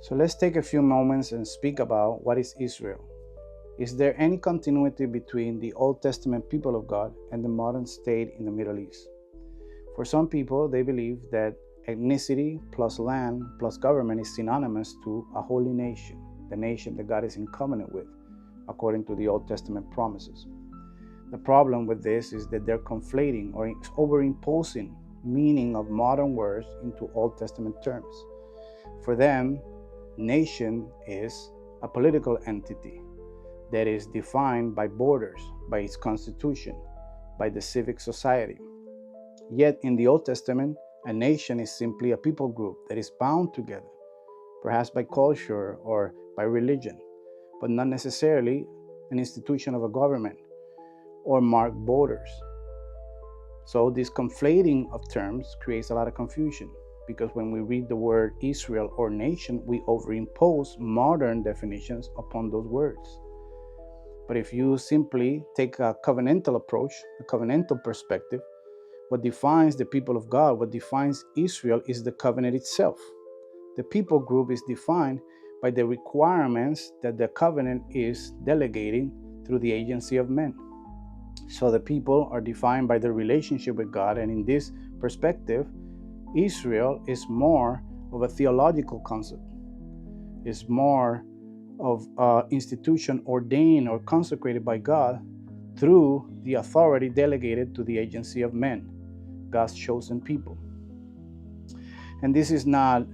So let's take a few moments and speak about what is Israel. Is there any continuity between the Old Testament people of God and the modern state in the Middle East? For some people, they believe that ethnicity plus land plus government is synonymous to a holy nation, the nation that God is in covenant with, according to the Old Testament promises. The problem with this is that they're conflating or overimposing meaning of modern words into Old Testament terms. For them, nation is a political entity that is defined by borders, by its constitution, by the civic society. Yet in the Old Testament, a nation is simply a people group that is bound together, perhaps by culture or by religion, but not necessarily an institution of a government or marked borders. So this conflating of terms creates a lot of confusion, because when we read the word Israel or nation, we overimpose modern definitions upon those words. But if you simply take a covenantal approach, a covenantal perspective, what defines the people of God, what defines Israel, is the covenant itself. The people group is defined by the requirements that the covenant is delegating through the agency of men. So the people are defined by their relationship with God, and in this perspective, Israel is more of a theological concept. It's more of an institution ordained or consecrated by God through the authority delegated to the agency of men, God's chosen people. And this is not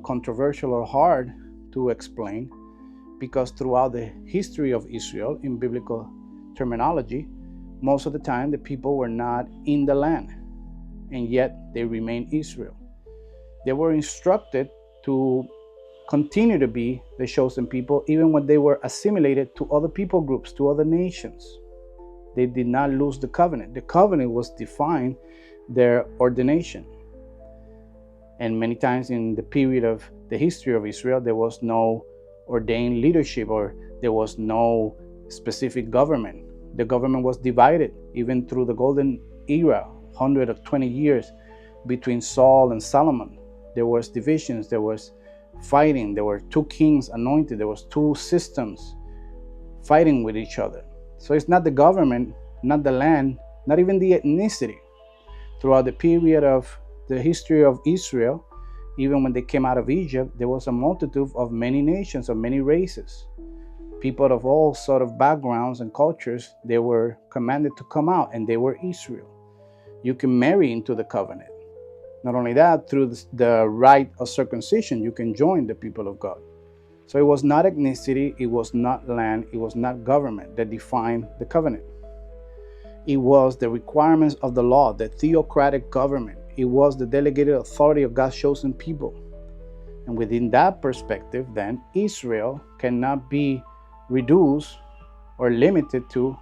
controversial or hard to explain, because throughout the history of Israel, in biblical terminology, most of the time the people were not in the land, and yet they remain Israel. They were instructed to continue to be the chosen people even when they were assimilated to other people groups, to other nations. They did not lose the covenant. The covenant was defined their ordination. And many times in the period of the history of Israel, there was no ordained leadership, or there was no specific government. The government was divided even through the golden era, 120 years between Saul and Solomon. There was divisions, there was fighting, there were two kings anointed, there was two systems fighting with each other. So it's not the government, not the land, not even the ethnicity. Throughout the period of the history of Israel, even when they came out of Egypt, there was a multitude of many nations, of many races. People of all sort of backgrounds and cultures, they were commanded to come out, and they were Israel. You can marry into the covenant. Not only that, through the rite of circumcision, you can join the people of God. So it was not ethnicity, it was not land, it was not government that defined the covenant. It was the requirements of the law, the theocratic government. It was the delegated authority of God's chosen people. And within that perspective, then, Israel cannot be reduced or limited to,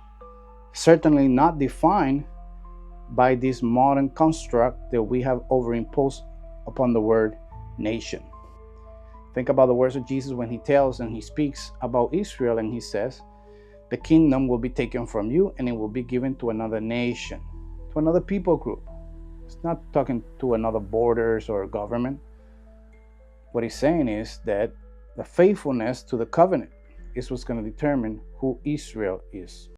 certainly not defined by this modern construct that we have overimposed upon the word nation. Think about the words of Jesus when he tells and he speaks about Israel, and he says, the kingdom will be taken from you and it will be given to another nation, to another people group. It's not talking to another borders or government. What he's saying is that the faithfulness to the covenant is what's going to determine who Israel is.